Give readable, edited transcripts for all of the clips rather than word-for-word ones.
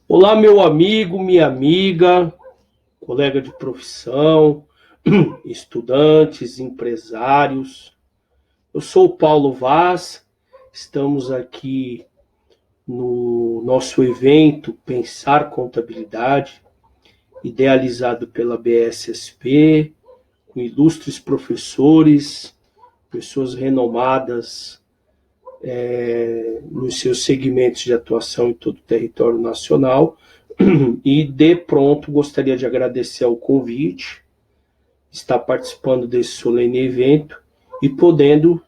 Olá, meu amigo, minha amiga, colega de profissão, estudantes, empresários. Eu sou o Paulo Vaz, estamos aqui no nosso evento Pensar Contabilidade, idealizado pela BSSP, com ilustres professores, pessoas renomadas nos seus segmentos de atuação em todo o território nacional. E de pronto gostaria de agradecer ao convite, estar participando desse solene evento e podendo,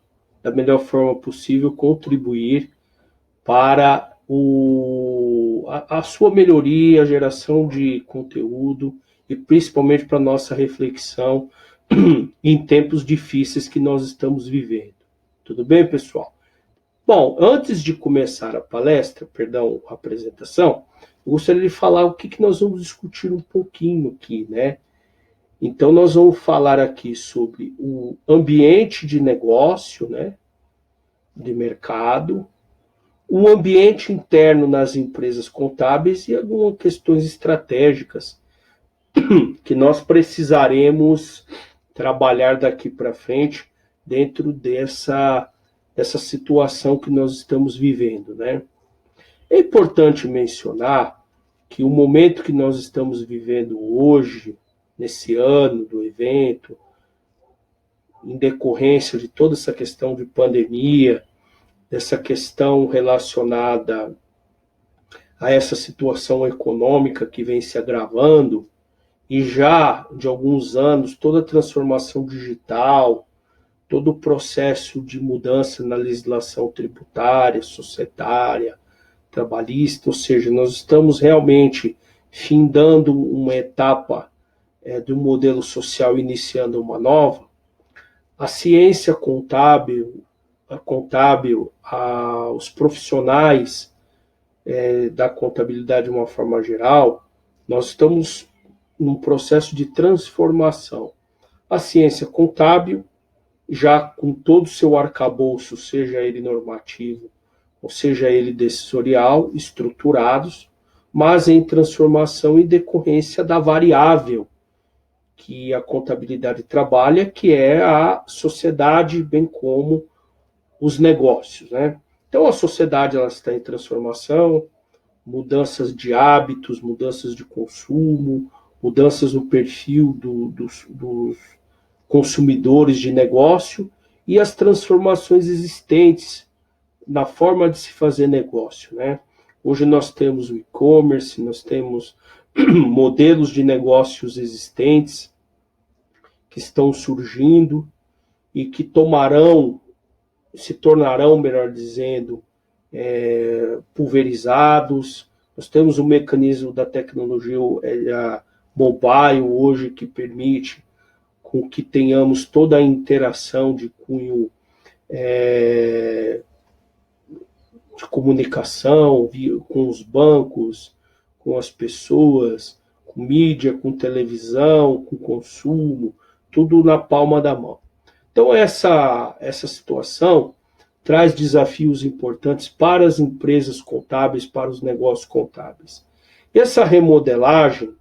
da melhor forma possível, contribuir para a sua melhoria, a geração de conteúdo e principalmente para a nossa reflexão em tempos difíceis que nós estamos vivendo. Tudo bem, pessoal? Bom, antes de começar a palestra, perdão, a apresentação, eu gostaria de falar o que nós vamos discutir um pouquinho aqui, né? Então, nós vamos falar aqui sobre o ambiente de negócio, né? De mercado, o ambiente interno nas empresas contábeis e algumas questões estratégicas que nós precisaremos trabalhar daqui para frente dentro dessa situação que nós estamos vivendo, né? É importante mencionar que o momento que nós estamos vivendo hoje, nesse ano do evento, em decorrência de toda essa questão de pandemia, dessa questão relacionada a essa situação econômica que vem se agravando, e já de alguns anos toda a transformação digital, todo o processo de mudança na legislação tributária, societária, trabalhista, ou seja, nós estamos realmente findando uma etapa de um modelo social, iniciando uma nova. A ciência contábil, os profissionais da contabilidade de uma forma geral, nós estamos num processo de transformação. A ciência contábil, já com todo o seu arcabouço, seja ele normativo, ou seja ele decisorial, estruturados, mas em transformação em decorrência da variável que a contabilidade trabalha, que é a sociedade, bem como os negócios, né? Então a sociedade ela está em transformação, mudanças de hábitos, mudanças de consumo, mudanças no perfil dos consumidores de negócio e as transformações existentes na forma de se fazer negócio, né? Hoje nós temos o e-commerce, nós temos modelos de negócios existentes que estão surgindo e que se tornarão, melhor dizendo, pulverizados. Nós temos o mecanismo da tecnologia mobile hoje que permite com que tenhamos toda a interação de cunho de comunicação com os bancos, com as pessoas, com mídia, com televisão, com consumo, tudo na palma da mão. Então, essa situação traz desafios importantes para as empresas contábeis, para os negócios contábeis. E essa remodelagem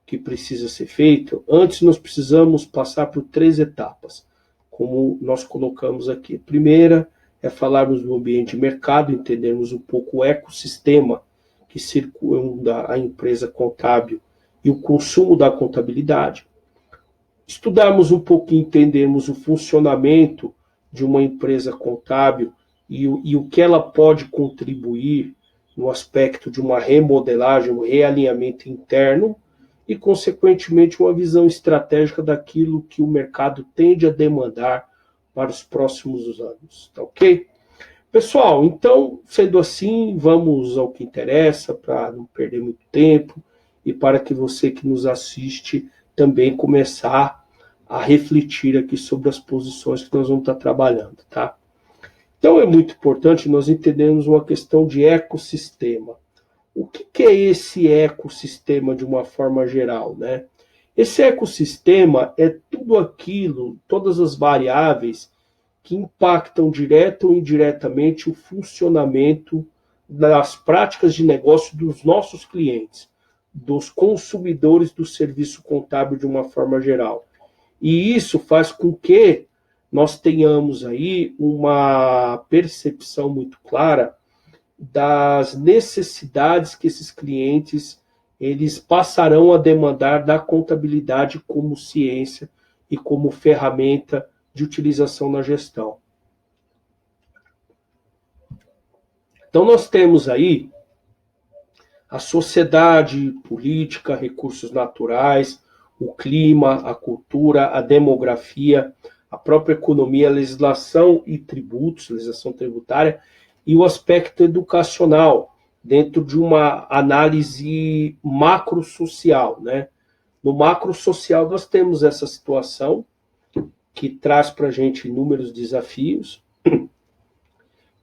que precisa ser feita, antes nós precisamos passar por 3 etapas, como nós colocamos aqui. A primeira é falarmos do ambiente de mercado, entendermos um pouco o ecossistema que circunda a empresa contábil e o consumo da contabilidade. Estudarmos um pouquinho, entendermos o funcionamento de uma empresa contábil e o que ela pode contribuir no aspecto de uma remodelagem, um realinhamento interno e, consequentemente, uma visão estratégica daquilo que o mercado tende a demandar para os próximos anos. Tá ok? Pessoal, então, sendo assim, vamos ao que interessa, para não perder muito tempo e para que você que nos assiste também começar a refletir aqui sobre as posições que nós vamos estar trabalhando, tá? Então, é muito importante nós entendermos uma questão de ecossistema. O que é esse ecossistema de uma forma geral, né? Esse ecossistema é tudo aquilo, todas as variáveis que impactam direta ou indiretamente o funcionamento das práticas de negócio dos nossos clientes, dos consumidores do serviço contábil de uma forma geral. E isso faz com que nós tenhamos aí uma percepção muito clara das necessidades que esses clientes eles passarão a demandar da contabilidade como ciência e como ferramenta de utilização na gestão. Então nós temos aí a sociedade, política, recursos naturais, o clima, a cultura, a demografia, a própria economia, a legislação e tributos, legislação tributária, e o aspecto educacional, dentro de uma análise macro-social, né? No macro-social, nós temos essa situação que traz para a gente inúmeros desafios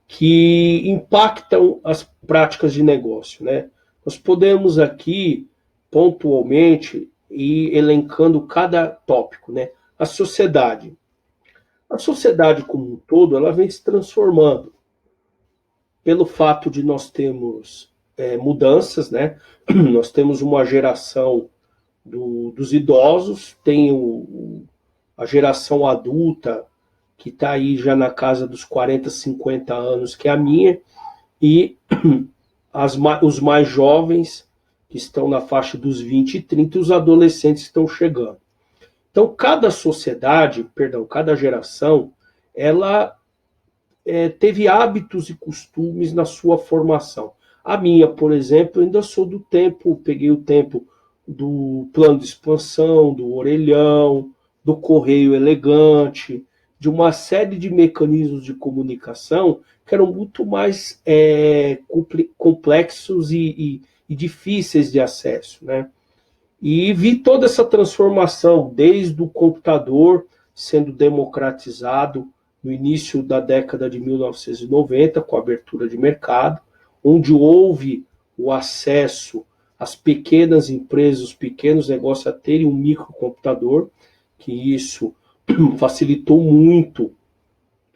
que impactam as práticas de negócio, né? Nós podemos aqui, pontualmente, ir elencando cada tópico, né? A sociedade. A sociedade como um todo, ela vem se transformando pelo fato de nós termos mudanças, né? Nós temos uma geração dos idosos, tem a geração adulta, que está aí já na casa dos 40, 50 anos, que é a minha, e os mais jovens, que estão na faixa dos 20 e 30, e os adolescentes estão chegando. Então, cada sociedade, cada geração, ela teve hábitos e costumes na sua formação. A minha, por exemplo, ainda sou do tempo, peguei o tempo do plano de expansão, do orelhão, do correio elegante, de uma série de mecanismos de comunicação que eram muito mais complexos e difíceis de acesso, né? E vi toda essa transformação, desde o computador sendo democratizado no início da década de 1990, com a abertura de mercado, onde houve o acesso às pequenas empresas, os pequenos negócios a terem um microcomputador, que isso facilitou muito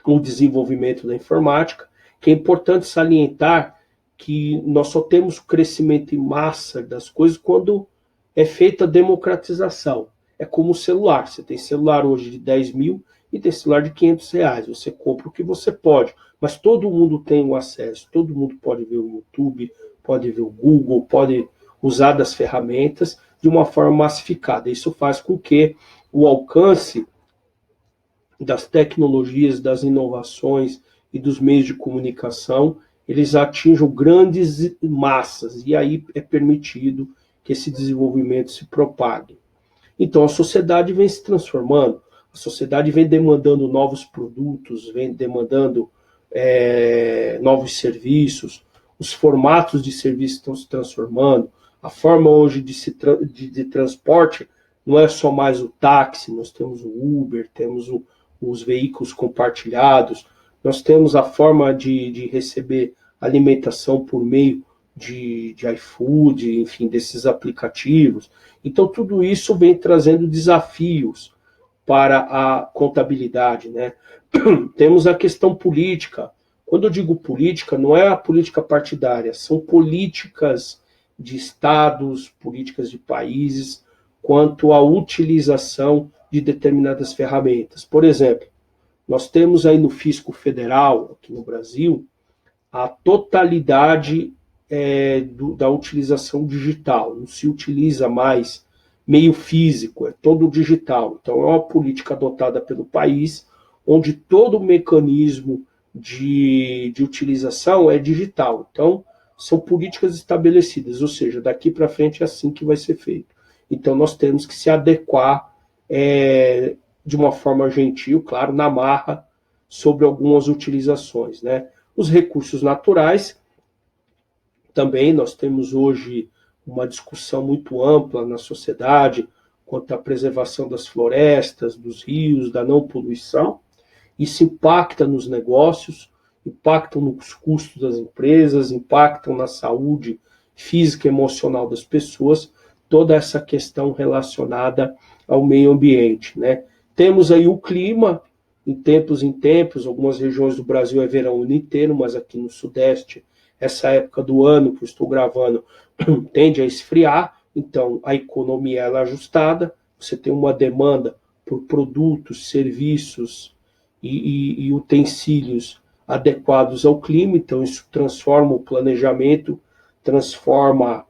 o desenvolvimento da informática, que é importante salientar que nós só temos crescimento em massa das coisas quando é feita a democratização. É como o celular. Você tem celular hoje de 10 mil e tem celular de 500 reais. Você compra o que você pode, mas todo mundo tem o acesso. Todo mundo pode ver o YouTube, pode ver o Google, pode usar das ferramentas de uma forma massificada. Isso faz com que o alcance das tecnologias, das inovações e dos meios de comunicação, eles atinjam grandes massas, e aí é permitido que esse desenvolvimento se propague. Então a sociedade vem se transformando, a sociedade vem demandando novos produtos, vem demandando novos serviços, os formatos de serviço estão se transformando, a forma hoje de transporte não é só mais o táxi, nós temos o Uber, temos os veículos compartilhados, nós temos a forma de receber alimentação por meio de iFood, enfim, desses aplicativos. Então, tudo isso vem trazendo desafios para a contabilidade, né? Temos a questão política. Quando eu digo política, não é a política partidária, são políticas de estados, políticas de países, quanto à utilização de determinadas ferramentas. Por exemplo, nós temos aí no Fisco Federal, aqui no Brasil, a totalidade da utilização digital. Não se utiliza mais meio físico, é todo digital. Então, é uma política adotada pelo país, onde todo o mecanismo de utilização é digital. Então, são políticas estabelecidas, ou seja, daqui para frente é assim que vai ser feito. Então, nós temos que se adequar de uma forma gentil, claro, na marra, sobre algumas utilizações, né? Os recursos naturais, também nós temos hoje uma discussão muito ampla na sociedade quanto à preservação das florestas, dos rios, da não poluição. Isso impacta nos negócios, impactam nos custos das empresas, impactam na saúde física e emocional das pessoas, toda essa questão relacionada ao meio ambiente, né? Temos aí o clima, em tempos, algumas regiões do Brasil é verão o ano inteiro, mas aqui no Sudeste essa época do ano que eu estou gravando tende a esfriar, então a economia ela é ajustada, você tem uma demanda por produtos, serviços e utensílios adequados ao clima, então isso transforma o planejamento, transforma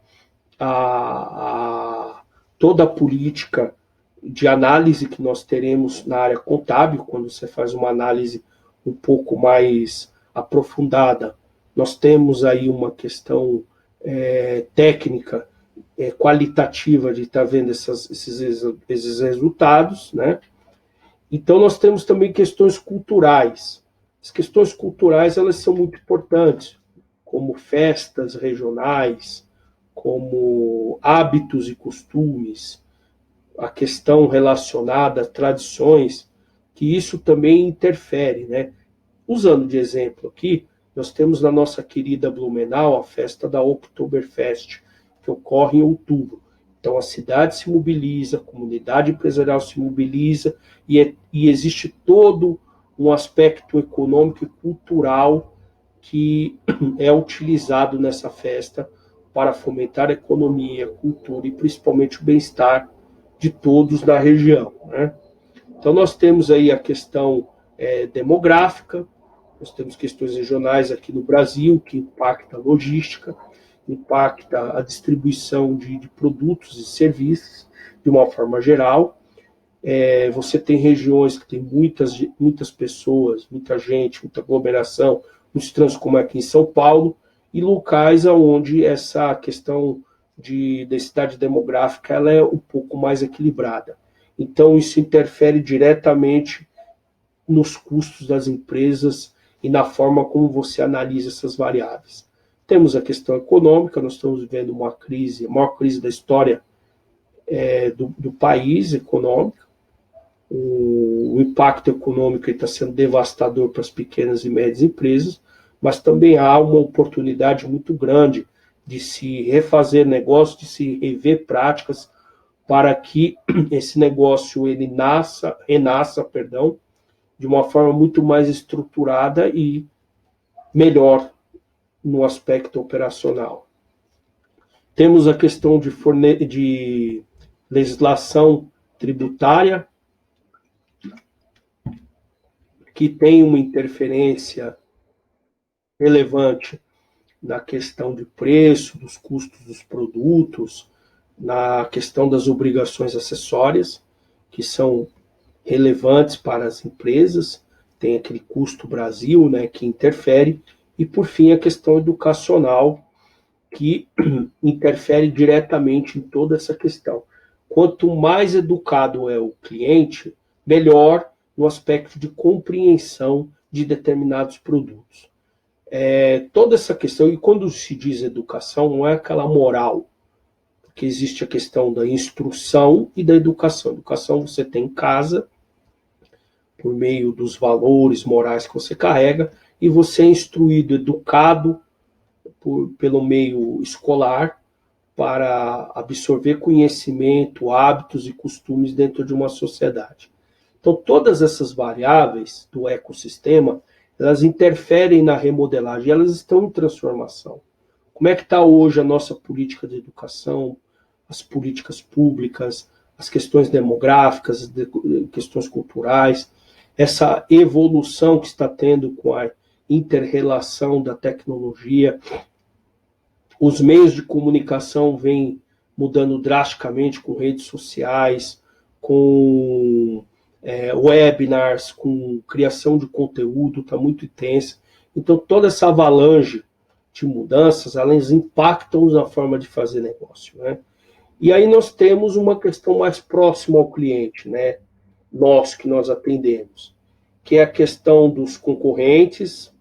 toda a política de análise que nós teremos na área contábil, quando você faz uma análise um pouco mais aprofundada. Nós temos aí uma questão técnica, qualitativa de estar vendo esses resultados, né? Então nós temos também questões culturais. As questões culturais elas são muito importantes, como festas regionais, como hábitos e costumes, a questão relacionada a tradições, que isso também interfere, né? Usando de exemplo aqui, nós temos na nossa querida Blumenau a festa da Oktoberfest, que ocorre em outubro. Então a cidade se mobiliza, a comunidade empresarial se mobiliza e existe todo um aspecto econômico e cultural que é utilizado nessa festa para fomentar a economia, a cultura e principalmente o bem-estar de todos da região, né? Então nós temos aí a questão demográfica, nós temos questões regionais aqui no Brasil que impacta a logística, impacta a distribuição de produtos e serviços de uma forma geral. Você tem regiões que tem muitas pessoas, muita gente, muita aglomeração, muitos trânsitos como aqui em São Paulo, e locais onde essa questão de densidade demográfica ela é um pouco mais equilibrada. Então, isso interfere diretamente nos custos das empresas e na forma como você analisa essas variáveis. Temos a questão econômica, nós estamos vivendo uma crise, a maior crise da história do país econômica. O impacto econômico está sendo devastador para as pequenas e médias empresas, mas também há uma oportunidade muito grande de se refazer negócio, de se rever práticas para que esse negócio ele renasça, de uma forma muito mais estruturada e melhor no aspecto operacional. Temos a questão de legislação tributária, que tem uma interferência relevante na questão de preço, dos custos dos produtos, na questão das obrigações acessórias, que são relevantes para as empresas, tem aquele custo Brasil, né, que interfere, e por fim a questão educacional, que interfere diretamente em toda essa questão. Quanto mais educado é o cliente, melhor no aspecto de compreensão de determinados produtos. Toda essa questão, e quando se diz educação, não é aquela moral, porque existe a questão da instrução e da educação. Educação você tem em casa, por meio dos valores morais que você carrega, e você é instruído, educado pelo meio escolar para absorver conhecimento, hábitos e costumes dentro de uma sociedade. Então, todas essas variáveis do ecossistema, elas interferem na remodelagem, elas estão em transformação. Como é que está hoje a nossa política de educação, as políticas públicas, as questões demográficas, as questões culturais, essa evolução que está tendo com a inter-relação da tecnologia. Os meios de comunicação vêm mudando drasticamente com redes sociais, com webinars, com criação de conteúdo, está muito intensa. Então, toda essa avalanche de mudanças, elas impactam na forma de fazer negócio, né? E aí nós temos uma questão mais próxima ao cliente, né? Que nós atendemos, que é a questão dos concorrentes,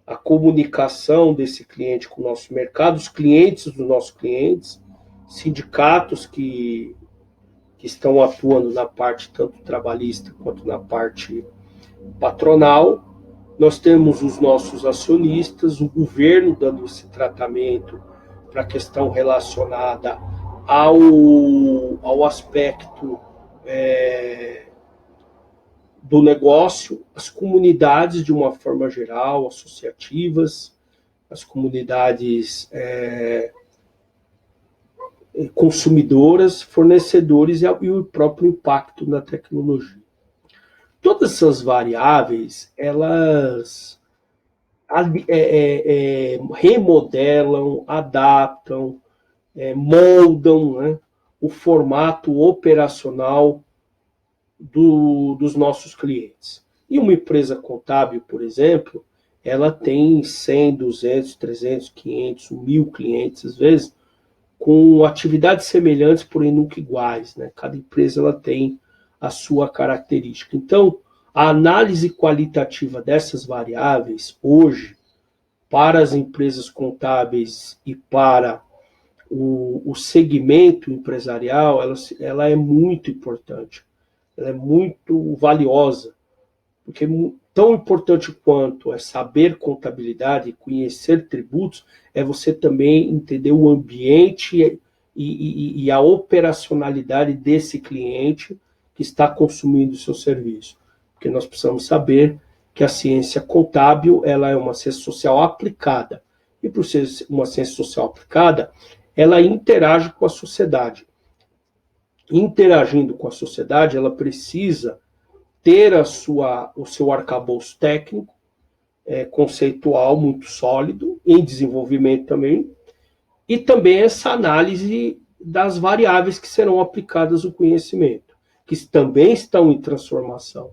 a comunicação desse cliente com o nosso mercado, os clientes dos nossos clientes, sindicatos que estão atuando na parte tanto trabalhista quanto na parte patronal. Nós temos os nossos acionistas, o governo dando esse tratamento para a questão relacionada ao aspecto do negócio, as comunidades de uma forma geral, associativas, as comunidades consumidoras, fornecedores e o próprio impacto na tecnologia. Todas essas variáveis, elas remodelam, adaptam, moldam, né, o formato operacional dos nossos clientes. E uma empresa contábil, por exemplo, ela tem 100, 200, 300, 500, 1.000 clientes, às vezes, com atividades semelhantes, porém nunca iguais, né? Cada empresa ela tem a sua característica. Então, a análise qualitativa dessas variáveis, hoje, para as empresas contábeis e para o segmento empresarial, ela é muito importante, ela é muito valiosa, porque tão importante quanto é saber contabilidade e conhecer tributos, é você também entender o ambiente e a operacionalidade desse cliente que está consumindo o seu serviço. Porque nós precisamos saber que a ciência contábil ela é uma ciência social aplicada. E por ser uma ciência social aplicada, ela interage com a sociedade. Interagindo com a sociedade, ela precisa ter o seu arcabouço técnico, conceitual muito sólido, em desenvolvimento também, e também essa análise das variáveis que serão aplicadas ao conhecimento, que também estão em transformação.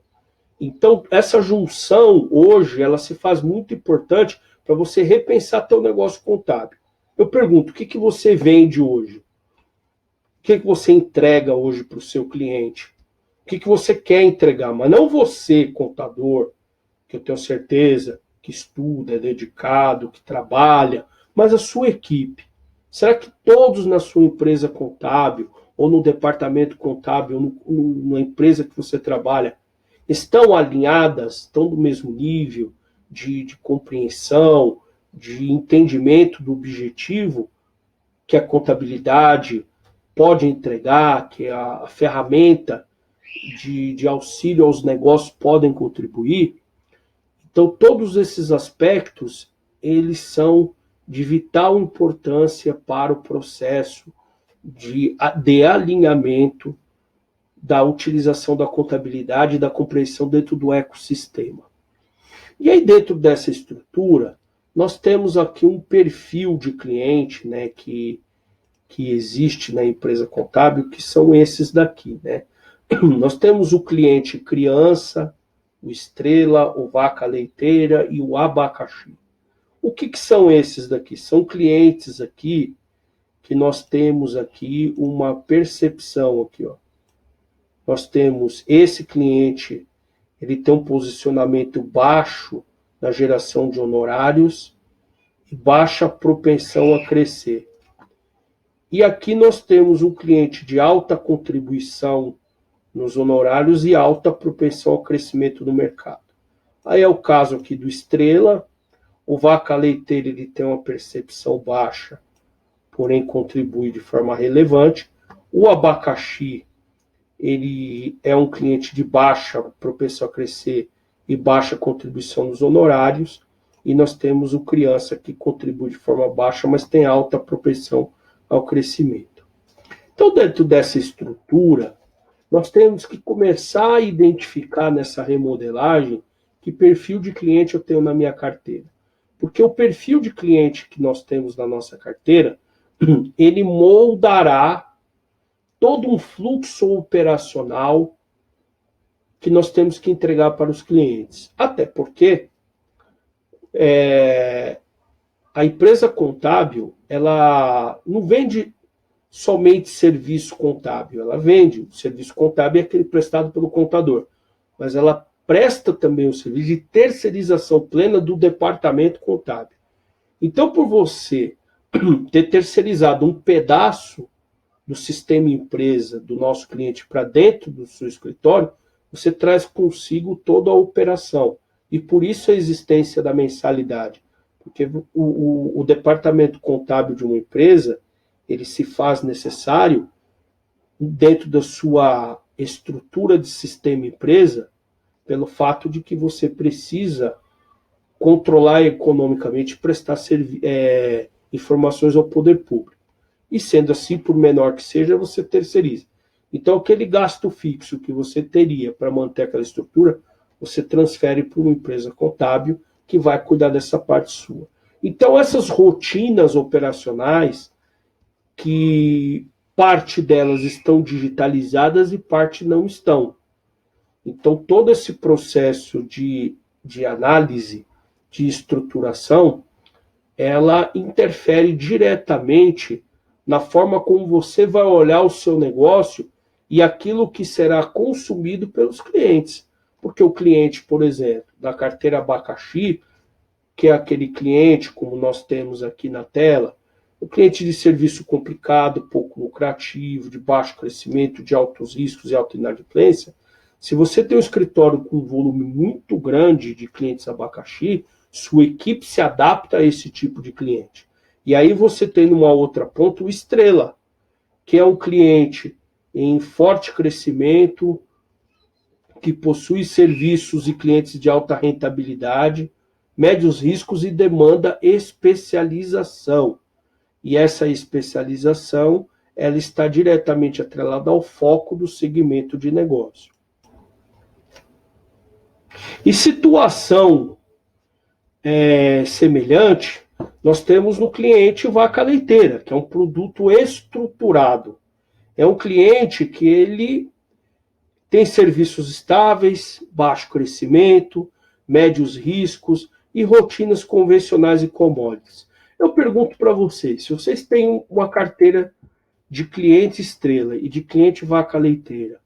Então, essa junção, hoje, ela se faz muito importante para você repensar teu negócio contábil. Eu pergunto, o que você vende hoje? O que você entrega hoje para o seu cliente? O que você quer entregar? Mas não você, contador, que eu tenho certeza que estuda, é dedicado, que trabalha, mas a sua equipe. Será que todos na sua empresa contábil, ou no departamento contábil, ou na empresa que você trabalha, estão alinhadas, estão do mesmo nível de compreensão, de entendimento do objetivo que a contabilidade pode entregar, que a ferramenta de auxílio aos negócios podem contribuir? Então, todos esses aspectos, eles são de vital importância para o processo de alinhamento da utilização da contabilidade e da compreensão dentro do ecossistema. E aí, dentro dessa estrutura, nós temos aqui um perfil de cliente, né, que existe na empresa contábil, que são esses daqui, né? Nós temos o cliente criança, o estrela, o vaca leiteira e o abacaxi. O que são esses daqui? São clientes aqui que nós temos aqui uma percepção aqui, ó. Nós temos esse cliente, ele tem um posicionamento baixo na geração de honorários e baixa propensão a crescer. E aqui nós temos um cliente de alta contribuição nos honorários e alta propensão ao crescimento do mercado. Aí é o caso aqui do estrela, o vaca leiteira ele tem uma percepção baixa, porém contribui de forma relevante. O abacaxi, ele é um cliente de baixa propensão a crescer e baixa contribuição nos honorários. E nós temos o criança que contribui de forma baixa, mas tem alta propensão ao crescimento. Então, dentro dessa estrutura, nós temos que começar a identificar nessa remodelagem que perfil de cliente eu tenho na minha carteira. Porque o perfil de cliente que nós temos na nossa carteira, ele moldará todo um fluxo operacional que nós temos que entregar para os clientes. Até porque a empresa contábil, ela não vende somente serviço contábil, ela vende. O serviço contábil é aquele prestado pelo contador, mas ela presta também o serviço de terceirização plena do departamento contábil. Então, por você ter terceirizado um pedaço do sistema empresa do nosso cliente para dentro do seu escritório, você traz consigo toda a operação. E por isso a existência da mensalidade. Porque o departamento contábil de uma empresa, ele se faz necessário dentro da sua estrutura de sistema empresa, pelo fato de que você precisa controlar economicamente, prestar informações ao poder público. E sendo assim, por menor que seja, você terceiriza. Então, aquele gasto fixo que você teria para manter aquela estrutura, você transfere para uma empresa contábil que vai cuidar dessa parte sua. Então, essas rotinas operacionais, que parte delas estão digitalizadas e parte não estão. Então, todo esse processo de análise, de estruturação, ela interfere diretamente na forma como você vai olhar o seu negócio e aquilo que será consumido pelos clientes. Porque o cliente, por exemplo, da carteira abacaxi, que é aquele cliente, como nós temos aqui na tela, o cliente de serviço complicado, pouco lucrativo, de baixo crescimento, de altos riscos e alta inadimplência, se você tem um escritório com um volume muito grande de clientes abacaxi, sua equipe se adapta a esse tipo de cliente. E aí você tem numa outra ponta o estrela, que é um cliente em forte crescimento, que possui serviços e clientes de alta rentabilidade, médios riscos e demanda especialização. E essa especialização, ela está diretamente atrelada ao foco do segmento de negócio. E situação semelhante, nós temos no cliente vaca leiteira, que é um produto estruturado. É um cliente que ele tem serviços estáveis, baixo crescimento, médios riscos e rotinas convencionais e commodities. Eu pergunto para vocês, se vocês têm uma carteira de cliente estrela e de cliente vaca leiteira,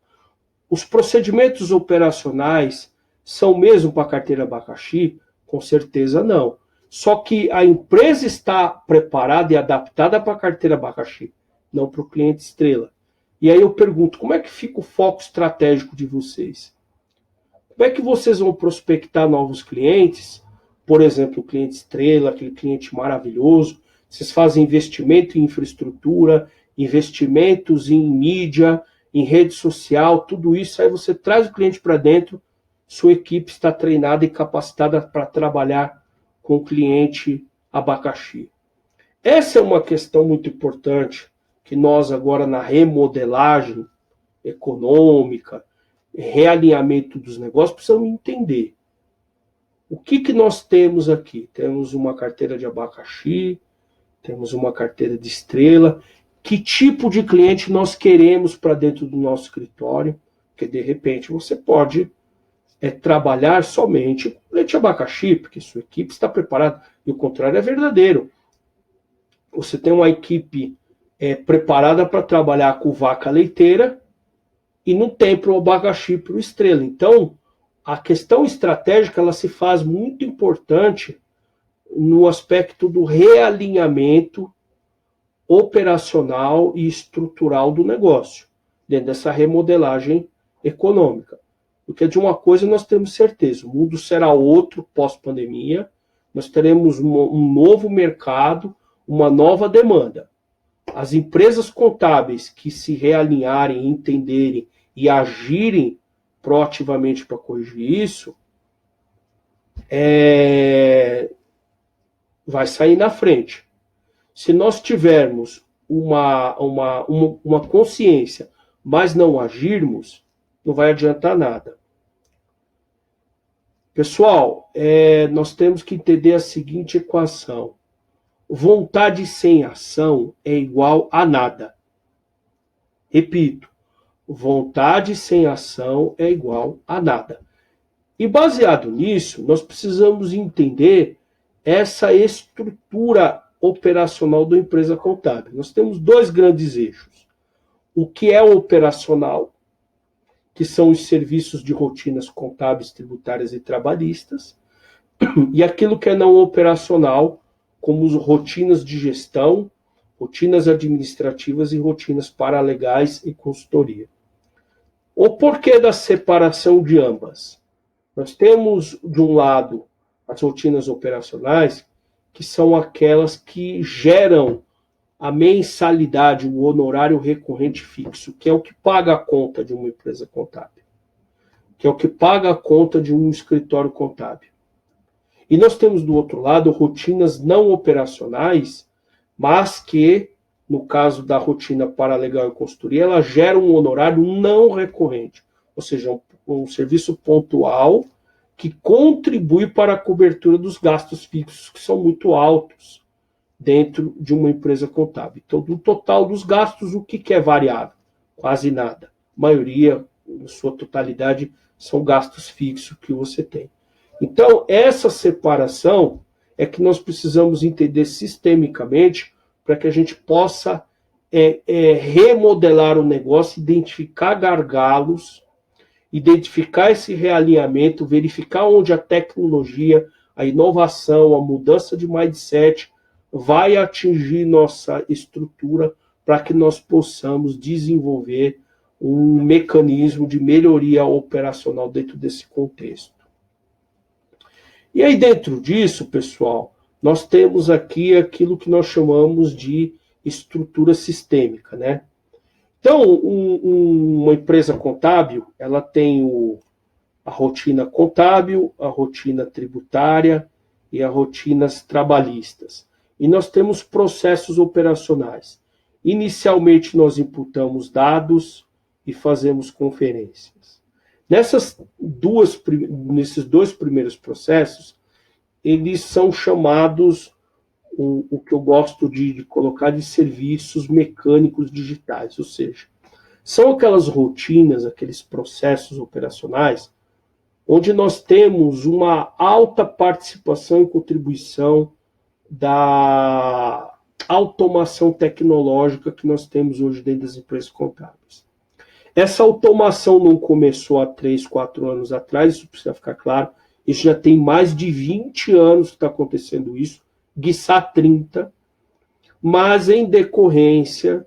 os procedimentos operacionais são mesmo para a carteira abacaxi? Com certeza não. Só que a empresa está preparada e adaptada para a carteira abacaxi, não para o cliente estrela. E aí eu pergunto, como é que fica o foco estratégico de vocês? Como é que vocês vão prospectar novos clientes? Por exemplo, o cliente estrela, aquele cliente maravilhoso. Vocês fazem investimento em infraestrutura, investimentos em mídia, em rede social, tudo isso. Aí você traz o cliente para dentro, sua equipe está treinada e capacitada para trabalhar com o cliente abacaxi. Essa é uma questão muito importante que nós agora na remodelagem econômica, realinhamento dos negócios, precisamos entender. O que nós temos aqui? Temos uma carteira de abacaxi, temos uma carteira de estrela. Que tipo de cliente nós queremos para dentro do nosso escritório? Porque, de repente, você pode trabalhar somente com leite abacaxi, porque sua equipe está preparada. E o contrário é verdadeiro. Você tem uma equipe preparada para trabalhar com vaca leiteira e não tem para o abacaxi, para o estrela. Então, a questão estratégica ela se faz muito importante no aspecto do realinhamento operacional e estrutural do negócio, dentro dessa remodelagem econômica. Porque de uma coisa nós temos certeza, o mundo será outro pós-pandemia, nós teremos um novo mercado, uma nova demanda. As empresas contábeis que se realinharem, entenderem e agirem proativamente para corrigir isso, vai sair na frente. Se nós tivermos uma consciência, mas não agirmos, não vai adiantar nada. Pessoal, nós temos que entender a seguinte equação. Vontade sem ação é igual a nada. Repito, vontade sem ação é igual a nada. E baseado nisso, nós precisamos entender essa estrutura operacional da empresa contábil. Nós temos dois grandes eixos. O que é o operacional, que são os serviços de rotinas contábeis, tributárias e trabalhistas, e aquilo que é não operacional, como as rotinas de gestão, rotinas administrativas e rotinas paralegais e consultoria. O porquê da separação de ambas? Nós temos, de um lado, as rotinas operacionais, que são aquelas que geram a mensalidade, o honorário recorrente fixo, que é o que paga a conta de uma empresa contábil, que é o que paga a conta de um escritório contábil. E nós temos do outro lado rotinas não operacionais, mas que, no caso da rotina paralegal e consultoria, ela gera um honorário não recorrente, ou seja, um serviço pontual que contribui para a cobertura dos gastos fixos, que são muito altos dentro de uma empresa contábil. Então, do total dos gastos, o que é variável? Quase nada. A maioria, na sua totalidade, são gastos fixos que você tem. Então, essa separação é que nós precisamos entender sistemicamente para que a gente possa remodelar o negócio, identificar gargalos, identificar esse realinhamento, verificar onde a tecnologia, a inovação, a mudança de mindset vai atingir nossa estrutura para que nós possamos desenvolver um mecanismo de melhoria operacional dentro desse contexto. E aí, dentro disso, pessoal, nós temos aqui aquilo que nós chamamos de estrutura sistêmica, né? Então, uma empresa contábil, ela tem a rotina contábil, a rotina tributária e as rotinas trabalhistas. E nós temos processos operacionais. Inicialmente, nós imputamos dados e fazemos conferências. Nesses dois primeiros processos, eles são chamados, o que eu gosto de colocar, de serviços mecânicos digitais, ou seja, são aquelas rotinas, aqueles processos operacionais, onde nós temos uma alta participação e contribuição da automação tecnológica que nós temos hoje dentro das empresas contábeis. Essa automação não começou há 3, 4 anos atrás, isso precisa ficar claro, isso já tem mais de 20 anos que está acontecendo isso, quiçá 30, mas em decorrência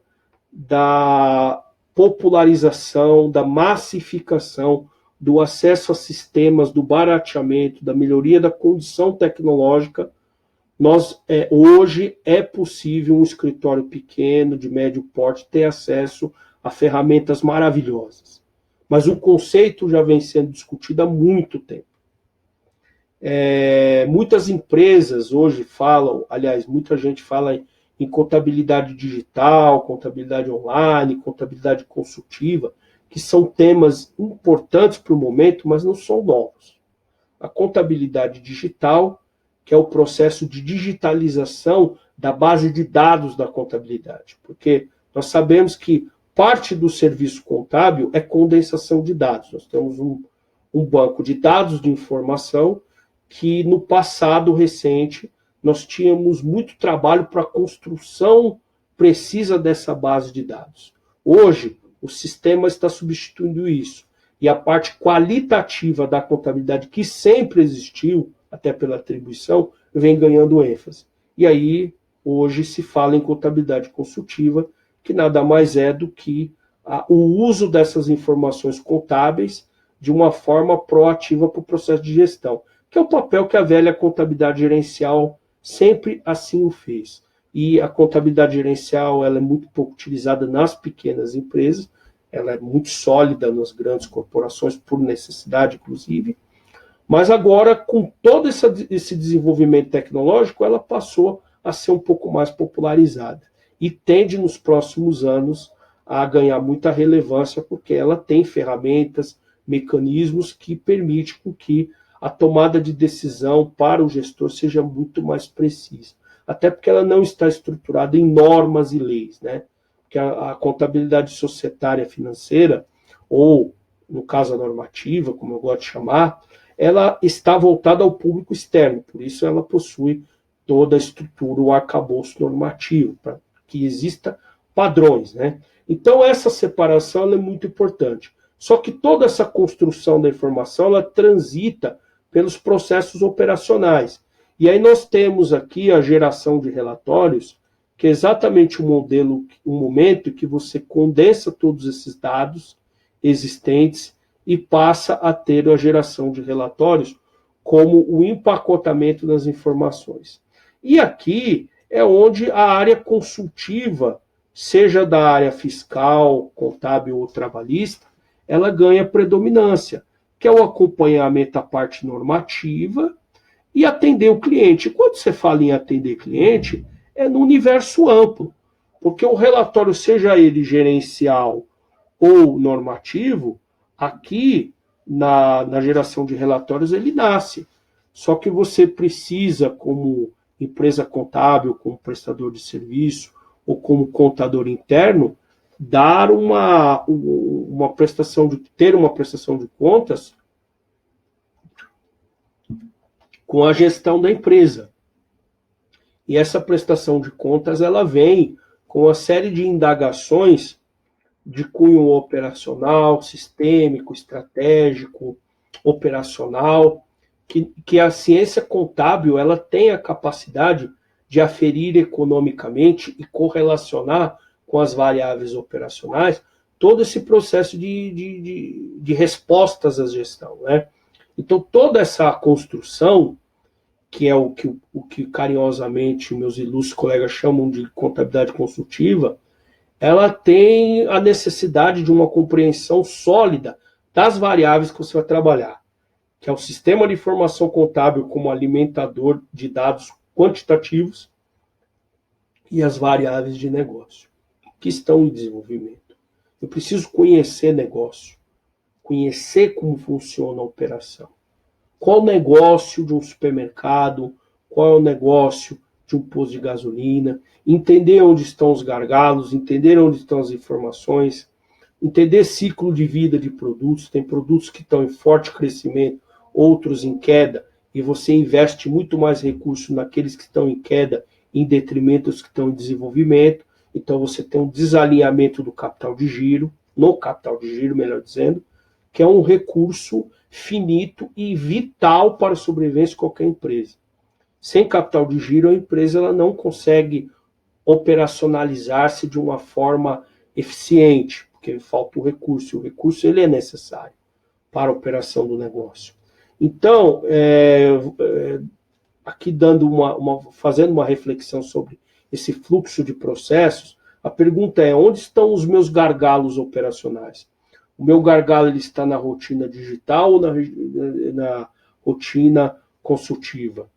da popularização, da massificação, do acesso a sistemas, do barateamento, da melhoria da condição tecnológica, hoje é possível um escritório pequeno, de médio porte, ter acesso a ferramentas maravilhosas. Mas o conceito já vem sendo discutido há muito tempo. Muitas empresas hoje falam, aliás, muita gente fala em contabilidade digital, contabilidade online, contabilidade consultiva, que são temas importantes para o momento, mas não são novos. A contabilidade digital, que é o processo de digitalização da base de dados da contabilidade, porque nós sabemos que parte do serviço contábil é condensação de dados. Nós temos um banco de dados de informação que no passado recente nós tínhamos muito trabalho para a construção precisa dessa base de dados. Hoje, o sistema está substituindo isso. E a parte qualitativa da contabilidade, que sempre existiu, até pela atribuição, vem ganhando ênfase. E aí, hoje, se fala em contabilidade consultiva, que nada mais é do que o uso dessas informações contábeis de uma forma proativa para o processo de gestão, que é o papel que a velha contabilidade gerencial sempre assim o fez. E a contabilidade gerencial ela é muito pouco utilizada nas pequenas empresas, ela é muito sólida nas grandes corporações, por necessidade, inclusive, mas agora, com todo esse desenvolvimento tecnológico, ela passou a ser um pouco mais popularizada e tende, nos próximos anos, a ganhar muita relevância, porque ela tem ferramentas, mecanismos que permitem que a tomada de decisão para o gestor seja muito mais precisa. Até porque ela não está estruturada em normas e leis, né? Porque a contabilidade societária financeira, ou, no caso, a normativa, como eu gosto de chamar, ela está voltada ao público externo, por isso ela possui toda a estrutura, o arcabouço normativo, para que exista padrões, né? Então, essa separação ela é muito importante. Só que toda essa construção da informação, ela transita pelos processos operacionais. E aí nós temos aqui a geração de relatórios, que é exatamente o momento que você condensa todos esses dados existentes e passa a ter a geração de relatórios como o empacotamento das informações. E aqui é onde a área consultiva, seja da área fiscal, contábil ou trabalhista, ela ganha predominância, que é o acompanhamento à parte normativa e atender o cliente. Quando você fala em atender cliente, é no universo amplo, porque o relatório, seja ele gerencial ou normativo, aqui na geração de relatórios ele nasce. Só que você precisa, como empresa contábil, como prestador de serviço ou como contador interno, dar uma prestação de ter uma prestação de contas com a gestão da empresa. E essa prestação de contas ela vem com uma série de indagações de cunho operacional, sistêmico, estratégico, operacional, que a ciência contábil ela tem a capacidade de aferir economicamente e correlacionar com as variáveis operacionais todo esse processo de respostas à gestão, né? Então, toda essa construção, que é o que carinhosamente meus ilustres colegas chamam de contabilidade consultiva, ela tem a necessidade de uma compreensão sólida das variáveis que você vai trabalhar, que é o sistema de informação contábil como alimentador de dados quantitativos e as variáveis de negócio, que estão em desenvolvimento. Eu preciso conhecer negócio, conhecer como funciona a operação. Qual o negócio de um supermercado, qual é o negócio de um posto de gasolina, entender onde estão os gargalos, entender onde estão as informações, entender ciclo de vida de produtos. Tem produtos que estão em forte crescimento, outros em queda, e você investe muito mais recursos naqueles que estão em queda, em detrimento dos que estão em desenvolvimento. Então você tem um desalinhamento do capital de giro, no capital de giro, melhor dizendo, que é um recurso finito e vital para a sobrevivência de qualquer empresa. Sem capital de giro, a empresa ela não consegue operacionalizar-se de uma forma eficiente, porque falta o recurso. O recurso ele é necessário para a operação do negócio. Então, aqui fazendo uma reflexão sobre esse fluxo de processos, a pergunta é: onde estão os meus gargalos operacionais? O meu gargalo ele está na rotina digital ou na rotina consultiva?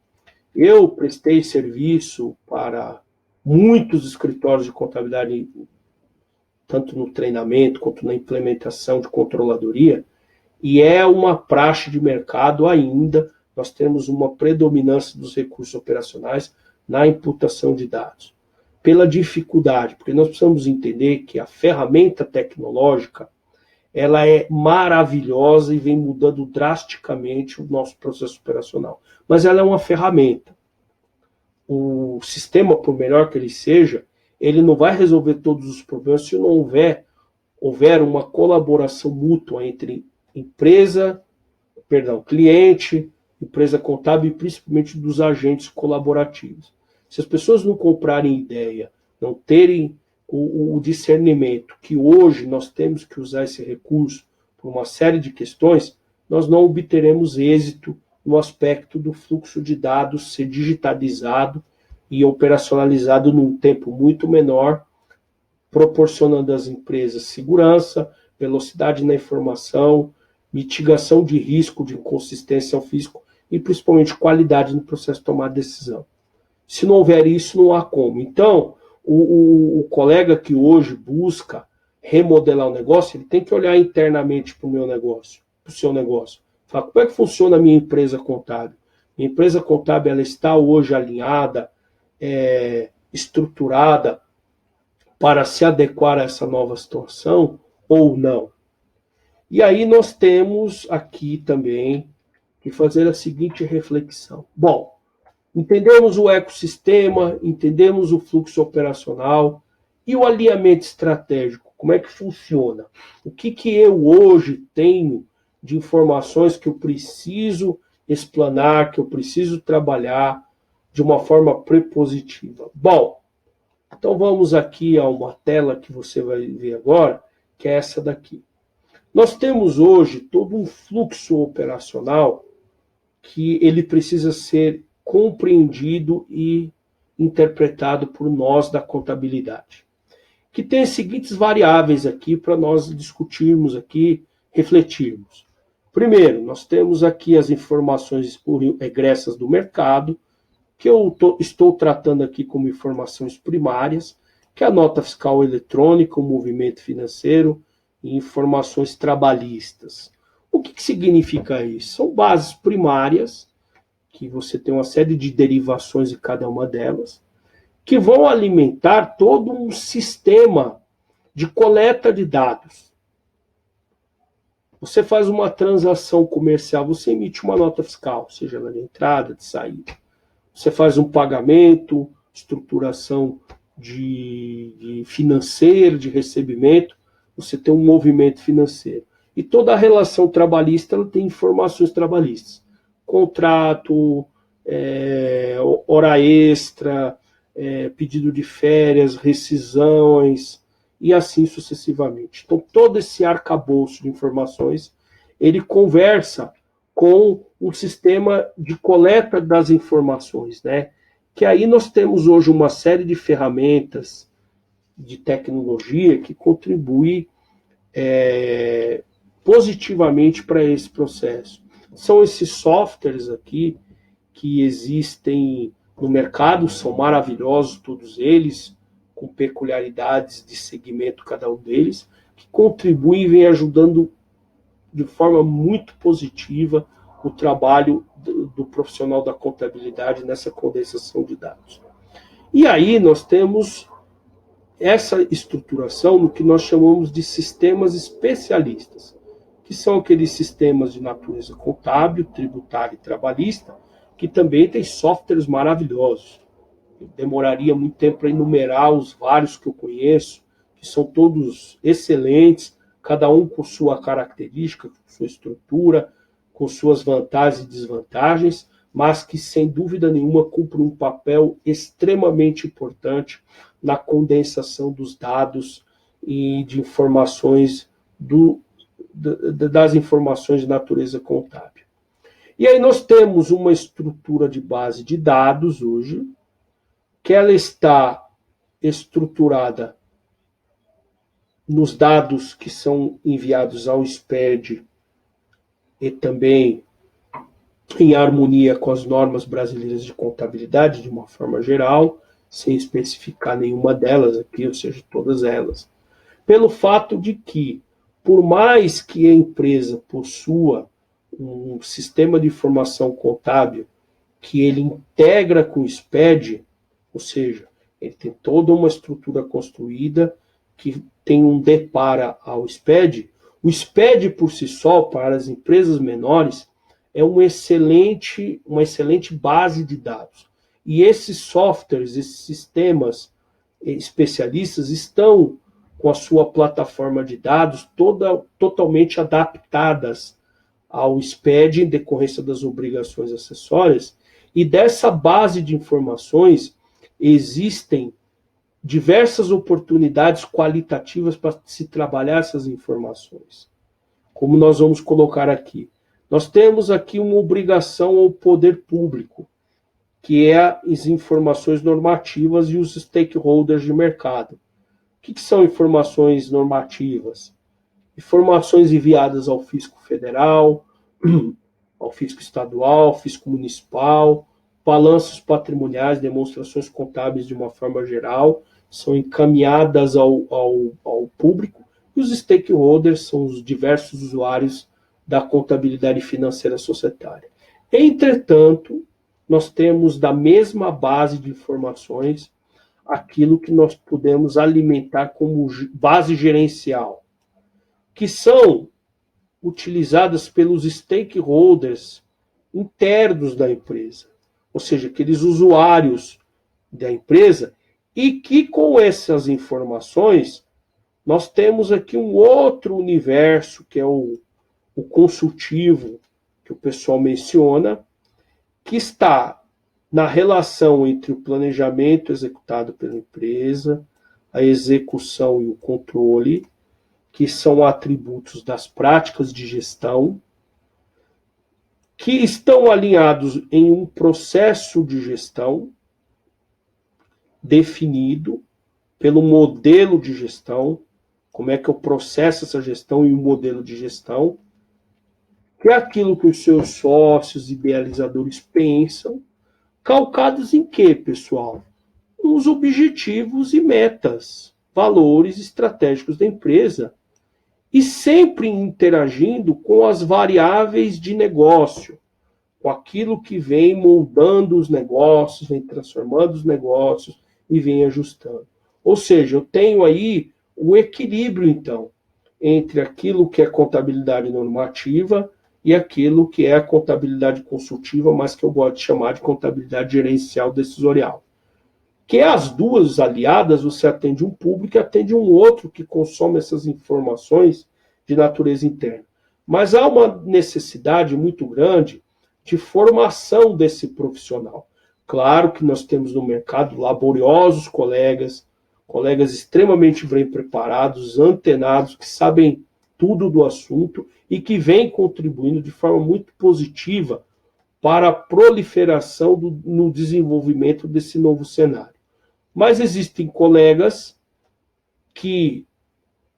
Eu prestei serviço para muitos escritórios de contabilidade, tanto no treinamento quanto na implementação de controladoria, e é uma praxe de mercado ainda. Nós temos uma predominância dos recursos operacionais na imputação de dados. Pela dificuldade, porque nós precisamos entender que a ferramenta tecnológica ela é maravilhosa e vem mudando drasticamente o nosso processo operacional. Mas ela é uma ferramenta. O sistema, por melhor que ele seja, ele não vai resolver todos os problemas se não houver uma colaboração mútua entre cliente, empresa contábil e principalmente dos agentes colaborativos. Se as pessoas não comprarem ideia, não terem o discernimento que hoje nós temos que usar esse recurso por uma série de questões, nós não obteremos êxito no aspecto do fluxo de dados ser digitalizado e operacionalizado num tempo muito menor, proporcionando às empresas segurança, velocidade na informação, mitigação de risco de inconsistência ao fisco e principalmente qualidade no processo de tomar decisão. Se não houver isso, não há como. Então, o colega que hoje busca remodelar o negócio, ele tem que olhar internamente para o meu negócio, para o seu negócio. Fala, como é que funciona a minha empresa contábil? Minha empresa contábil ela está hoje alinhada, estruturada para se adequar a essa nova situação ou não? E aí nós temos aqui também que fazer a seguinte reflexão. Bom, entendemos o ecossistema, entendemos o fluxo operacional e o alinhamento estratégico. Como é que funciona? O que eu hoje tenho de informações que eu preciso explanar, que eu preciso trabalhar de uma forma prepositiva? Bom, então vamos aqui a uma tela que você vai ver agora, que é essa daqui. Nós temos hoje todo um fluxo operacional que ele precisa ser compreendido e interpretado por nós da contabilidade, que tem as seguintes variáveis aqui para nós discutirmos aqui, refletirmos. Primeiro, nós temos aqui as informações egressas do mercado, que eu estou tratando aqui como informações primárias, que é a nota fiscal eletrônica, o movimento financeiro e informações trabalhistas. O que significa isso? São bases primárias, que você tem uma série de derivações de cada uma delas, que vão alimentar todo um sistema de coleta de dados. Você faz uma transação comercial, você emite uma nota fiscal, seja ela de entrada, de saída. Você faz um pagamento, estruturação de financeiro, de recebimento, você tem um movimento financeiro. E toda a relação trabalhista ela tem informações trabalhistas. Contrato, hora extra, pedido de férias, rescisões, e assim sucessivamente. Então, todo esse arcabouço de informações, ele conversa com um sistema de coleta das informações, né? Que aí nós temos hoje uma série de ferramentas de tecnologia que contribui positivamente para esse processo. São esses softwares aqui que existem no mercado, são maravilhosos todos eles, com peculiaridades de segmento cada um deles, que contribuem e vêm ajudando de forma muito positiva o trabalho do profissional da contabilidade nessa condensação de dados. E aí nós temos essa estruturação no que nós chamamos de sistemas especialistas, que são aqueles sistemas de natureza contábil, tributária e trabalhista, que também tem softwares maravilhosos. Eu demoraria muito tempo para enumerar os vários que eu conheço, que são todos excelentes, cada um com sua característica, com sua estrutura, com suas vantagens e desvantagens, mas que, sem dúvida nenhuma, cumprem um papel extremamente importante na condensação dos dados e de informações das informações de natureza contábil. E aí nós temos uma estrutura de base de dados hoje, que ela está estruturada nos dados que são enviados ao SPED e também em harmonia com as normas brasileiras de contabilidade, de uma forma geral, sem especificar nenhuma delas aqui, ou seja, todas elas. Pelo fato de que, por mais que a empresa possua um sistema de informação contábil que ele integra com o SPED, ou seja, ele tem toda uma estrutura construída que tem um depara ao SPED, o SPED por si só, para as empresas menores, é uma excelente base de dados. E esses softwares, esses sistemas especialistas estão com a sua plataforma de dados totalmente adaptadas ao SPED em decorrência das obrigações acessórias, e dessa base de informações existem diversas oportunidades qualitativas para se trabalhar essas informações. Como nós vamos colocar aqui? Nós temos aqui uma obrigação ao poder público, que é as informações normativas e os stakeholders de mercado. O que são informações normativas? Informações enviadas ao fisco federal, ao fisco estadual, ao fisco municipal, balanços patrimoniais, demonstrações contábeis de uma forma geral, são encaminhadas ao público, e os stakeholders são os diversos usuários da contabilidade financeira societária. Entretanto, nós temos da mesma base de informações aquilo que nós podemos alimentar como base gerencial, que são utilizadas pelos stakeholders internos da empresa, ou seja, aqueles usuários da empresa, e que com essas informações nós temos aqui um outro universo, que é o consultivo, que o pessoal menciona, que está na relação entre o planejamento executado pela empresa, a execução e o controle, que são atributos das práticas de gestão, que estão alinhados em um processo de gestão definido pelo modelo de gestão, como é que eu processo essa gestão e o modelo de gestão, que é aquilo que os seus sócios idealizadores pensam, calcados em quê, pessoal? Nos objetivos e metas, valores estratégicos da empresa, e sempre interagindo com as variáveis de negócio, com aquilo que vem moldando os negócios, vem transformando os negócios e vem ajustando. Ou seja, eu tenho aí o equilíbrio, então, entre aquilo que é contabilidade normativa e aquilo que é a contabilidade consultiva, mas que eu gosto de chamar de contabilidade gerencial decisorial. Que as duas aliadas, você atende um público e atende um outro que consome essas informações de natureza interna. Mas há uma necessidade muito grande de formação desse profissional. Claro que nós temos no mercado laboriosos colegas, colegas extremamente bem preparados, antenados, que sabem tudo do assunto e que vêm contribuindo de forma muito positiva para a proliferação no desenvolvimento desse novo cenário. Mas existem colegas que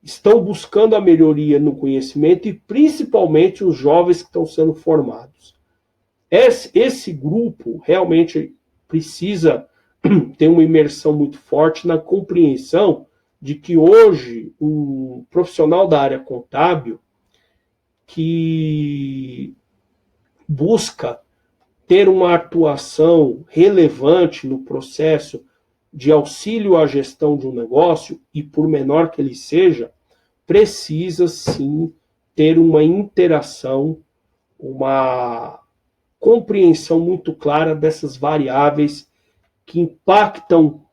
estão buscando a melhoria no conhecimento e principalmente os jovens que estão sendo formados. Esse grupo realmente precisa ter uma imersão muito forte na compreensão de que hoje um profissional da área contábil que busca ter uma atuação relevante no processo de auxílio à gestão de um negócio, e por menor que ele seja, precisa sim ter uma interação, uma compreensão muito clara dessas variáveis que impactam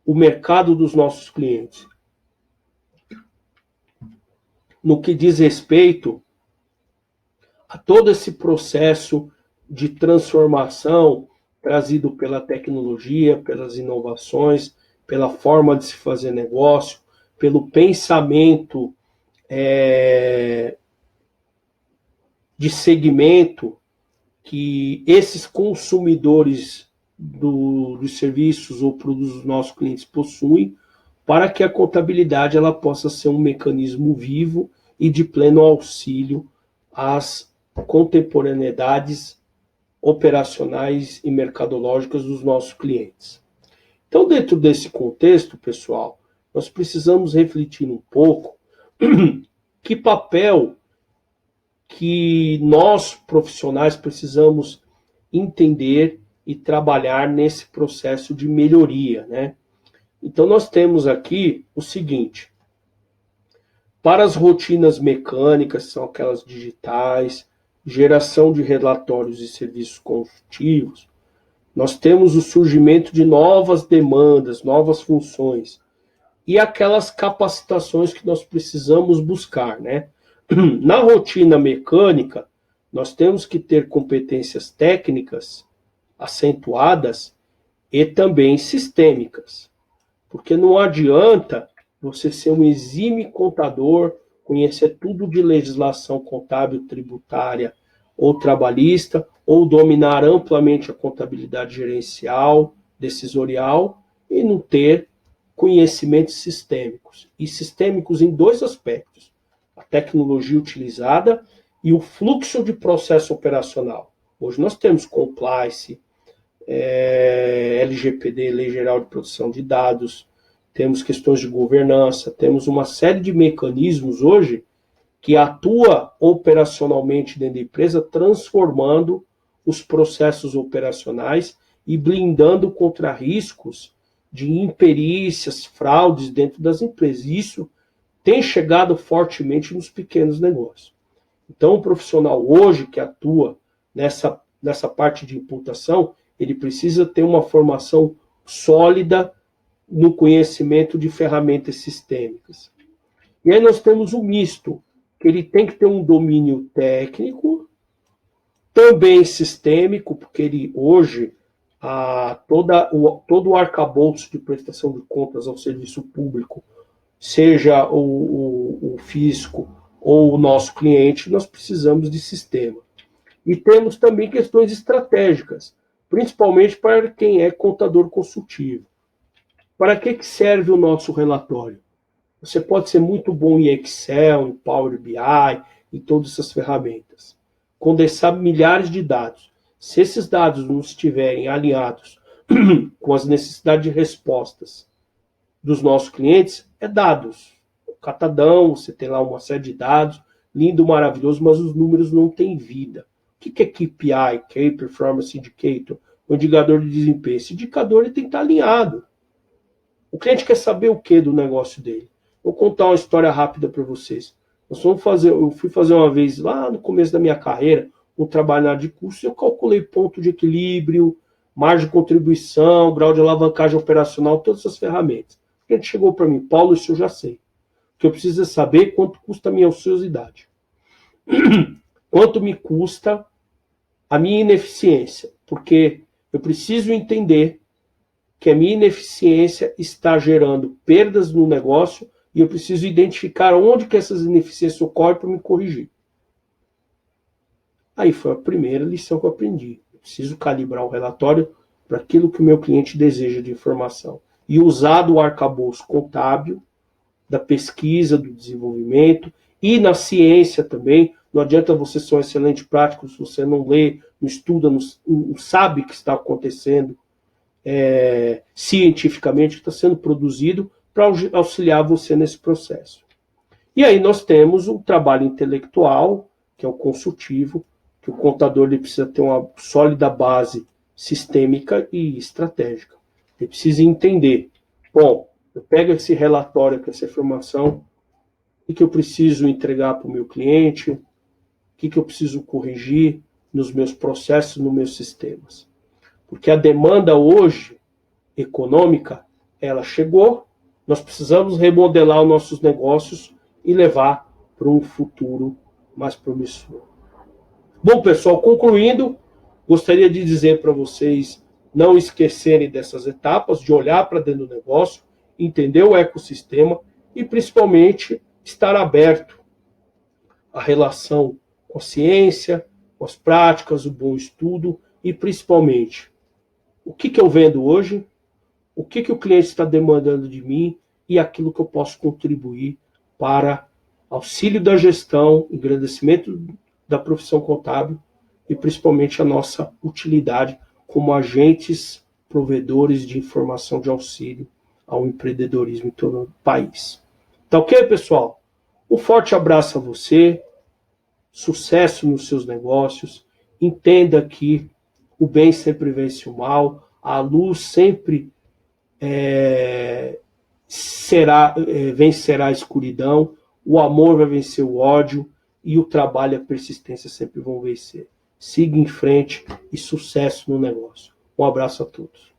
o mercado dos nossos clientes. No que diz respeito a todo esse processo de transformação trazido pela tecnologia, pelas inovações, pela forma de se fazer negócio, pelo pensamento de segmento que esses consumidores dos serviços ou produtos dos nossos clientes possuem, para que a contabilidade ela possa ser um mecanismo vivo e de pleno auxílio às contemporaneidades operacionais e mercadológicas dos nossos clientes. Então, dentro desse contexto, pessoal, nós precisamos refletir um pouco que papel que nós, profissionais, precisamos entender e trabalhar nesse processo de melhoria, né? Então, nós temos aqui o seguinte: para as rotinas mecânicas, são aquelas digitais, geração de relatórios e serviços consultivos, nós temos o surgimento de novas demandas, novas funções, e aquelas capacitações que nós precisamos buscar, né? Na rotina mecânica, nós temos que ter competências técnicas acentuadas e também sistêmicas, porque não adianta você ser um exímio contador, conhecer tudo de legislação contábil, tributária ou trabalhista, ou dominar amplamente a contabilidade gerencial, decisorial, e não ter conhecimentos sistêmicos. E sistêmicos em dois aspectos: a tecnologia utilizada e o fluxo de processo operacional. Hoje nós temos compliance, LGPD, Lei Geral de Proteção de Dados, temos questões de governança, temos uma série de mecanismos hoje que atua operacionalmente dentro da empresa, transformando os processos operacionais e blindando contra riscos de imperícias, fraudes dentro das empresas. Isso tem chegado fortemente nos pequenos negócios. Então, o profissional hoje que atua nessa parte de imputação, ele precisa ter uma formação sólida no conhecimento de ferramentas sistêmicas. E aí nós temos o misto, que ele tem que ter um domínio técnico, também sistêmico, porque ele hoje, todo o arcabouço de prestação de contas ao serviço público, seja o fisco ou o nosso cliente, nós precisamos de sistema. E temos também questões estratégicas, principalmente para quem é contador consultivo. Para que serve o nosso relatório? Você pode ser muito bom em Excel, em Power BI, em todas essas ferramentas. condensar milhares de dados. Se esses dados não estiverem alinhados com as necessidades de respostas dos nossos clientes, é dados. O catadão, você tem lá uma série de dados, lindo, maravilhoso, mas os números não têm vida. O que é KPI, Key Performance Indicator, o indicador de desempenho? Esse indicador ele tem que estar alinhado. O cliente quer saber o que do negócio dele? Vou contar uma história rápida para vocês. Eu fui fazer uma vez, lá no começo da minha carreira, um trabalho na área de custos, eu calculei ponto de equilíbrio, margem de contribuição, grau de alavancagem operacional, todas essas ferramentas. O cliente chegou para mim, Paulo, isso eu já sei. O que eu preciso é saber quanto custa a minha ociosidade. Quanto me custa a minha ineficiência. Porque eu preciso entender que a minha ineficiência está gerando perdas no negócio e eu preciso identificar onde que essas ineficiências ocorrem para me corrigir. Aí foi a primeira lição que eu aprendi. Eu preciso calibrar o relatório para aquilo que o meu cliente deseja de informação. E usar do arcabouço contábil, da pesquisa, do desenvolvimento e na ciência também. Não adianta você ser um excelente prático se você não lê, não estuda, não sabe o que está acontecendo cientificamente, que está sendo produzido para auxiliar você nesse processo. E aí nós temos um trabalho intelectual, que é o consultivo, que o contador ele precisa ter uma sólida base sistêmica e estratégica. Ele precisa entender, bom, eu pego esse relatório com essa informação, o que eu preciso entregar para o meu cliente, o que eu preciso corrigir nos meus processos, nos meus sistemas. Porque a demanda hoje, econômica, ela chegou, nós precisamos remodelar os nossos negócios e levar para um futuro mais promissor. Bom, pessoal, concluindo, gostaria de dizer para vocês não esquecerem dessas etapas, de olhar para dentro do negócio, entender o ecossistema e, principalmente, estar aberto à relação com a ciência, com as práticas, o bom estudo e, principalmente, o que eu vendo hoje, o que o cliente está demandando de mim e aquilo que eu posso contribuir para auxílio da gestão, engrandecimento da profissão contábil e principalmente a nossa utilidade como agentes provedores de informação de auxílio ao empreendedorismo em todo o país. Tá ok, pessoal? Um forte abraço a você, sucesso nos seus negócios, entenda que o bem sempre vence o mal, a luz sempre vencerá a escuridão, o amor vai vencer o ódio e o trabalho e a persistência sempre vão vencer. Siga em frente e sucesso no negócio. Um abraço a todos.